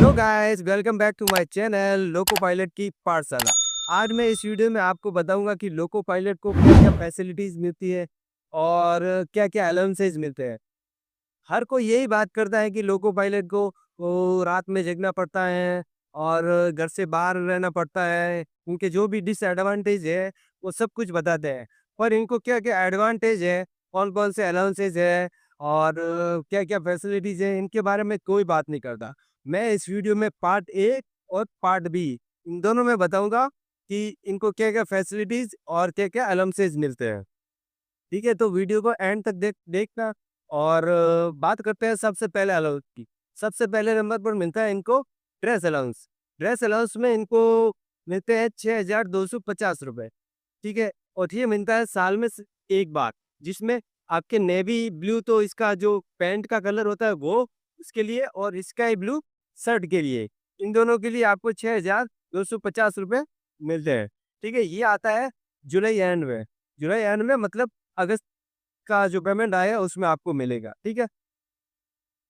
Hello guys, welcome back to my channel loco pilot की पाठशाला। आज मैं इस वीडियो में आपको बताऊंगा कि लोको पायलट को क्या क्या फैसिलिटीज मिलती है और क्या क्या अलाउंसेस मिलते हैं। हर कोई यही बात करता है कि लोको पायलट को रात में जगना पड़ता है और घर से बाहर रहना पड़ता है। उनके जो भी डिसएडवांटेज है वो सब कुछ बताते हैं, पर इनको क्या क्या एडवांटेज है, कौन कौन से अलाउंसेस है और क्या क्या फैसिलिटीज है, इनके बारे में कोई बात नहीं करता। मैं इस वीडियो में पार्ट ए और पार्ट बी इन दोनों में बताऊंगा कि इनको क्या क्या फैसिलिटीज और क्या क्या अलाउंसेस मिलते हैं। ठीक है, तो वीडियो को एंड तक देखना। और बात करते हैं सबसे पहले अलाउंस की। सबसे पहले नंबर पर मिलता है इनको ड्रेस अलाउंस। ड्रेस अलाउंस में इनको मिलते हैं 6,250 रुपये। ठीक है, और ये मिलता है साल में एक बार, जिसमें आपके नेवी ब्लू, तो इसका जो पैंट का कलर होता है वो उसके लिए, और स्काई ब्लू शर्ट के लिए, इन दोनों के लिए आपको 6,250 रुपये मिलते हैं। ठीक है, ये आता है जुलाई एंड में। जुलाई एंड में मतलब अगस्त का जो पेमेंट आया उसमें आपको मिलेगा। ठीक है,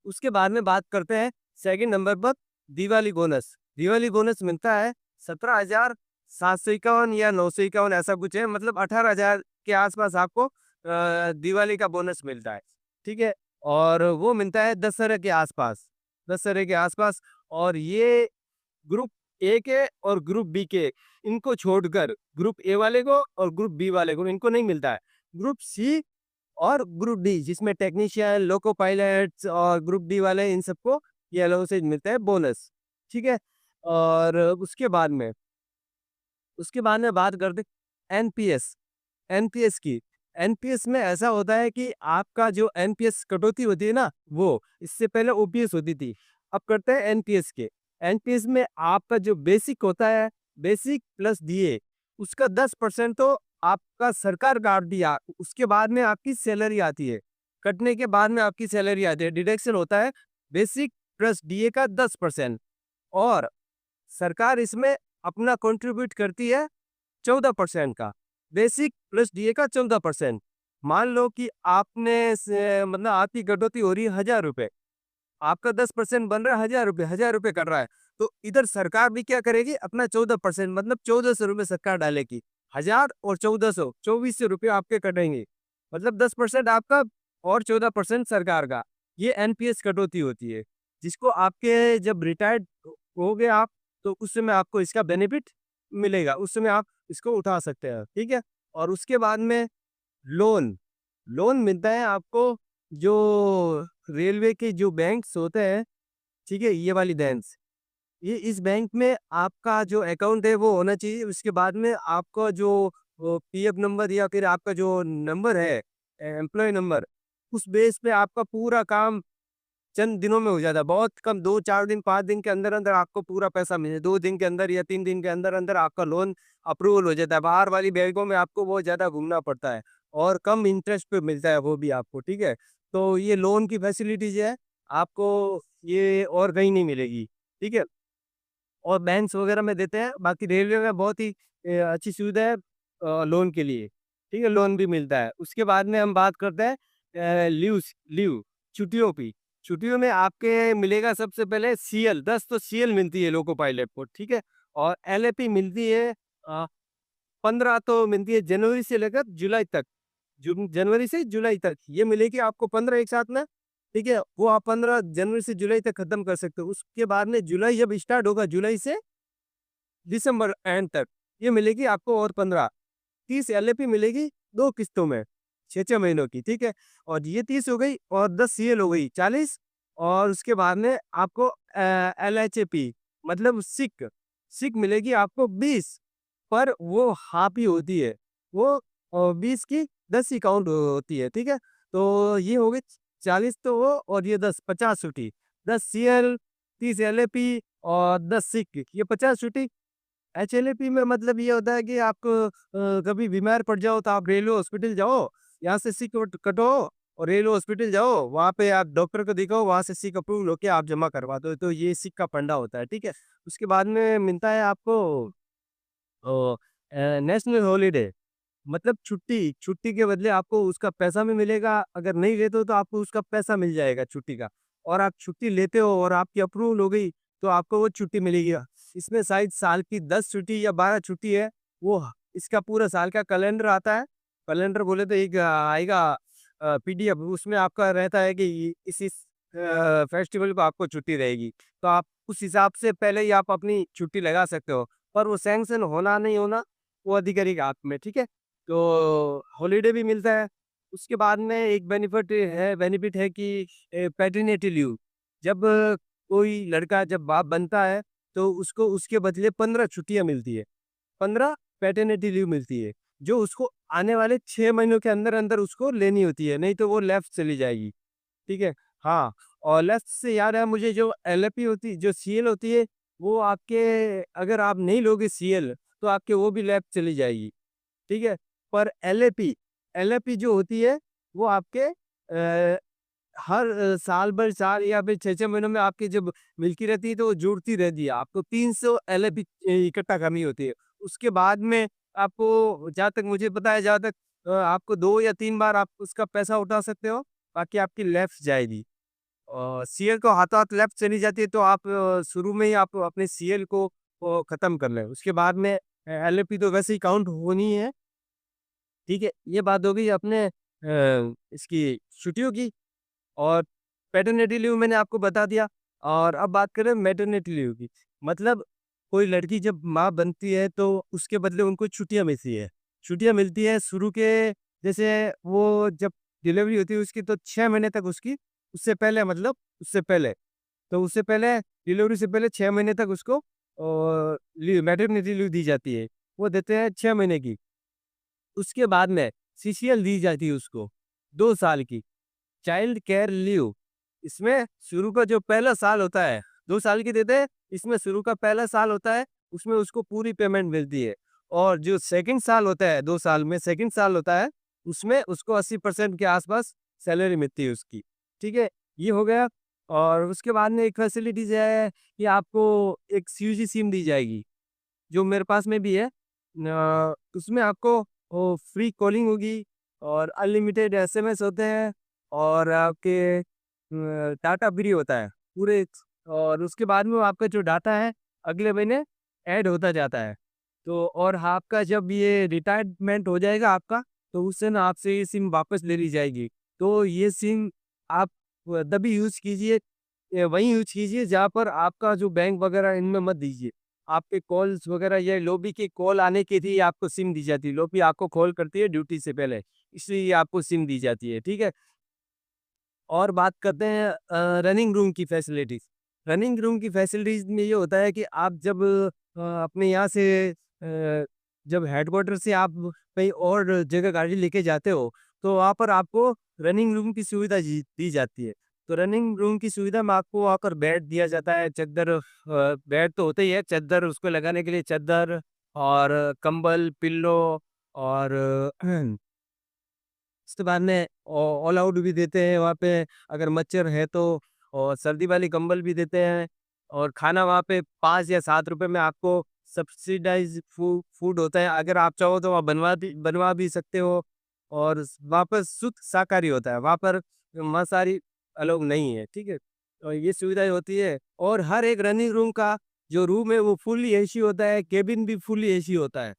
उसके बाद में बात करते हैं सेकंड नंबर पर दिवाली बोनस। दिवाली बोनस मिलता है 17,751 या 951, ऐसा कुछ है, मतलब 18,000 के आसपास आपको दिवाली का बोनस मिलता है। ठीक है, और वो मिलता है दशहरे के आसपास। दशहरे के आसपास। और ये ग्रुप ए के और ग्रुप बी के, इनको छोड़कर ग्रुप ए वाले को और ग्रुप बी वाले को इनको नहीं मिलता है। ग्रुप सी और ग्रुप डी, जिसमें टेक्नीशियन, लोको पायलट्स और ग्रुप डी वाले, इन सबको ये अलाउंसेज मिलता है, बोनस। ठीक है, और उसके बाद में बात करते एनपीएस। एनपीएस की। एनपीएस में ऐसा होता है कि आपका जो एनपीएस कटौती होती है ना, वो इससे पहले ओपीएस होती थी, अब करते हैं एनपीएस के। एनपीएस में आपका जो बेसिक होता है, बेसिक प्लस डीए, उसका 10% तो आपका सरकार काट दिया, उसके बाद में आपकी सैलरी आती है। कटने के बाद में आपकी सैलरी आती है, डिडक्शन होता है बेसिक प्लस डीए का 10%। और सरकार इसमें अपना कंट्रीब्यूट करती है 14% का। बेसिक प्लस डीए का 14%। मान लो कि मतलब आपकी कटौती हो रही है 1,000 रुपए, आपका 10% बन रहा है 1,000 रुपए, 1,000 रुपए कर रहा है, तो इधर सरकार भी क्या करेगी, अपना 14%, मतलब 1,400 रुपये सरकार डालेगी। 1,000 और 1,400, 2,400 रुपये आपके कटेंगे, मतलब 10% आपका और 14% सरकार का। ये एनपीएस कटौती होती है, जिसको आपके जब रिटायर्ड हो गए आप, तो उस समय आपको इसका बेनिफिट मिलेगा, उस समय आप इसको उठा सकते हैं। ठीक है, और उसके बाद में लोन। लोन मिलता है आपको, जो रेलवे के जो बैंक्स होते हैं, ठीक है, ये वाली बैंक्स, ये इस बैंक में आपका जो अकाउंट है वो होना चाहिए। उसके बाद में आपका जो पीएफ नंबर या फिर आपका जो नंबर है, एम्प्लॉय नंबर, उस बेस पे आपका पूरा काम चंद दिनों में हो जाता है। बहुत कम, 2-4 दिन, 5 दिन के अंदर अंदर आपको पूरा पैसा मिले, 2 दिन के अंदर या 3 दिन के अंदर अंदर आपका लोन अप्रूवल हो जाता है। बाहर वाली बैंकों में आपको बहुत ज़्यादा घूमना पड़ता है, और कम इंटरेस्ट पे मिलता है वो भी आपको। ठीक है, तो ये लोन की फैसिलिटीज है आपको, ये और कहीं नहीं मिलेगी। ठीक है, और बैंक्स वगैरह में देते हैं, बाकी रेलवे में बहुत ही अच्छी सुविधा है लोन के लिए। ठीक है, लोन भी मिलता है। उसके बाद में हम बात करते हैं लीव, छुट्टियों की। छुट्टियों में आपके मिलेगा सबसे पहले सीएल, 10 तो सीएल मिलती है लोको पायलट को। ठीक है, और एलएपी मिलती है 15 तो मिलती है जनवरी से लेकर जुलाई तक। जनवरी से जुलाई तक ये मिलेगी आपको 15 एक साथ में। ठीक है, वो आप 15 जनवरी से जुलाई तक खत्म कर सकते हो। उसके बाद में जुलाई जब स्टार्ट होगा, जुलाई से दिसंबर एंड तक ये मिलेगी आपको और 15। 30 एलएपी मिलेगी 2 किस्तों में, 6-6 महीनों की। ठीक है, और ये 30 हो गई, और 10 सीएल हो गई 40। और उसके बाद में आपको एलएचएपी, मतलब सिक, सिक मिलेगी आपको 20, पर वो हाफ ही होती है, वो 20 की 10 ही काउंट होती है। ठीक है, तो ये हो गई 40, तो वो, और ये 10, 50 छुट्टी। 10 सीएल, 30 एलएपी और 10 सिक, ये 50 छुट्टी। एचएलएपी में मतलब ये होता है कि आपको कभी बीमार पड़ जाओ तो आप रेलवे हॉस्पिटल जाओ, यहाँ से सिक कटो और रेलवे हॉस्पिटल जाओ, वहाँ पे आप डॉक्टर को दिखाओ, वहाँ से सिक अप्रूव होके आप जमा करवा दो, तो ये सिक का फंडा होता है। ठीक है, उसके बाद में मिलता है आपको नेशनल हॉलीडे, मतलब छुट्टी। छुट्टी के बदले आपको उसका पैसा भी मिलेगा, अगर नहीं लेते हो तो आपको उसका पैसा मिल जाएगा छुट्टी का। और आप छुट्टी लेते हो और आपकी अप्रूवल हो गई, तो आपको वो छुट्टी मिलेगी। इसमें शायद साल की 10 छुट्टी या 12 छुट्टी है, वो इसका पूरा साल का कैलेंडर आता है। कैलेंडर बोले तो एक आएगा पीडीएफ, उसमें आपका रहता है कि इस फेस्टिवल को आपको छुट्टी रहेगी। तो आप उस हिसाब से पहले ही आप अपनी छुट्टी लगा सकते हो। पर वो सैंक्शन होना नहीं होना, वो अधिकारी के हाथ में, ठीक है? तो हॉलिडे भी मिलता है। उसके बाद में एक बेनिफिट है कि पैटर्निटी लीव। जब कोई लड़का जब बाप बनता है, तो उसको उसके बदले 15 छुट्टियाँ मिलती है। 15 पैटर्निटी लीव मिलती है, जो उसको आने वाले 6 महीनों के अंदर-अंदर उसको लेनी होती है, नहीं तो वो लेफ्ट चली जाएगी, ठीक है? हाँ, और लेफ्ट से याद है मुझे, जो एलएपी होती, जो सीएल होती है, वो आपके, अगर आप नहीं लोगे सीएल, तो आपके वो भी लेफ्ट चली जाएगी, ठीक है? पर एलएपी एलएपी जो होती है, वो आपके हर साल भर 4 या फिर 6-6 महीनों में आपकी जब मिलती रहती है, तो वो जुड़ती रहती है। आपको 300 एलएपी इकट्ठा करनी होती है। उसके बाद में आपको, जहाँ तक मुझे पता है, जहाँ तक आपको 2 या 3 बार आप उसका पैसा उठा सकते हो, बाकी आपकी लेफ्ट जाएगी। सीएल को हाथों-हाथ लेफ्ट चली जाती है, तो आप शुरू में ही आप अपने सीएल को खत्म कर लें। उसके बाद में एलएपी तो वैसे ही काउंट होनी है, ठीक है? ये बात हो गई अपने इसकी छुट्टियों की। और पैटर्निटी लीव मैंने आपको बता दिया। और अब बात करें मैटरनिटी लीव की। मतलब कोई लड़की जब माँ बनती है, तो उसके बदले उनको छुट्टियाँ मिलती है। छुट्टियाँ मिलती है शुरू के, जैसे वो जब डिलीवरी होती है उसकी, तो 6 महीने तक उसकी, उससे पहले, मतलब उससे पहले, तो उससे पहले, डिलीवरी से पहले 6 महीने तक उसको लीव, मैटरनिटी लीव दी जाती है। वो देते हैं 6 महीने की। उसके बाद में सीसीएल दी जाती है उसको 2 साल की। Child care leave. इसमें शुरू का जो पहला साल होता है, 2 साल की देते हैं, इसमें शुरू का पहला साल होता है, उसमें उसको पूरी पेमेंट मिलती है। और जो सेकंड साल होता है, 2 साल में सेकंड साल होता है, उसमें उसको 80% के आसपास सैलरी मिलती है उसकी, ठीक है? ये हो गया। और उसके बाद में एक फैसिलिटीज़ है कि आपको एक सीयूजी सिम दी जाएगी, जो मेरे पास में भी है। उसमें आपको वो फ्री कॉलिंग होगी, और अनलिमिटेड एसएमएस होते हैं, और आपके डाटा फ्री होता है पूरे। और उसके बाद में वो आपका जो डाटा है, अगले महीने ऐड होता जाता है। तो और आपका जब ये रिटायरमेंट हो जाएगा आपका, तो उससे ना आपसे ये सिम वापस ले ली जाएगी। तो ये सिम आप तभी यूज़ कीजिए, वहीं यूज़ कीजिए जहाँ पर आपका जो बैंक वगैरह, इनमें मत दीजिए। आपके कॉल्स वगैरह, या लॉबी की कॉल आने के लिए आपको सिम दी जाती है। लॉबी आपको कॉल करती है ड्यूटी से पहले, इसलिए आपको सिम दी जाती है, ठीक है? और बात करते हैं रनिंग रूम की फैसिलिटीज़। रनिंग रूम की फैसिलिटीज़ में ये होता है कि आप जब अपने यहाँ से जब हेडक्वार्टर से आप कहीं और जगह गाड़ी लेके जाते हो, तो वहाँ पर आपको रनिंग रूम की सुविधा दी जाती है। तो रनिंग रूम की सुविधा में आपको वहाँ पर बेड दिया जाता है, चद्दर, बेड तो होते ही है, चद्दर, उसको लगाने के लिए चद्दर, और कंबल, पिल्लो, और उसके बाद में ऑल आउट भी देते हैं वहाँ पे, अगर मच्छर है तो। और सर्दी वाली कंबल भी देते हैं। और खाना वहाँ पे 5 या 7 रुपए में आपको सब्सिडाइज फूड होता है, अगर आप चाहो तो वहाँ बनवा भी सकते हो। और वहाँ पर शुद्ध शाकाहारी होता है, वहाँ पर मांसाहारी अलाउ नहीं है, ठीक है? तो ये सुविधाएं होती है। और हर एक रनिंग रूम का जो रूम है, वो फुल्ली एसी होता है, केबिन भी फुल्ली एसी होता है।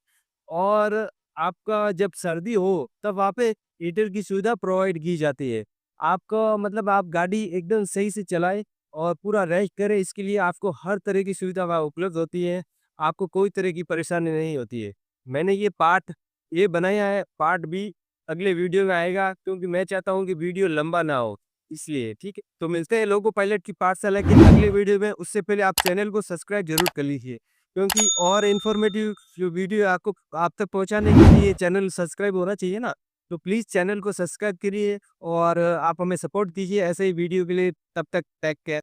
और आपका जब सर्दी हो, तब वहाँ पे हीटर की सुविधा प्रोवाइड की जाती है। आपका मतलब आप गाड़ी एकदम सही से चलाएँ और पूरा रेस्ट करें, इसके लिए आपको हर तरह की सुविधा वहाँ उपलब्ध होती है। आपको कोई तरह की परेशानी नहीं होती है। मैंने ये बनाया है, पार्ट बी अगले वीडियो में आएगा, क्योंकि मैं चाहता हूँ कि वीडियो लंबा ना हो, इसलिए, ठीक है? तो मिलते हैं लोको पायलट की पाठशाला के अगले वीडियो में। उससे पहले आप चैनल को सब्सक्राइब ज़रूर कर लीजिए, क्योंकि और इन्फॉर्मेटिव जो वीडियो आपको आप तक पहुँचाने के लिए चैनल सब्सक्राइब होना चाहिए ना। तो प्लीज़ चैनल को सब्सक्राइब करिए, और आप हमें सपोर्ट कीजिए ऐसे ही वीडियो के लिए। तब तक टेक केयर।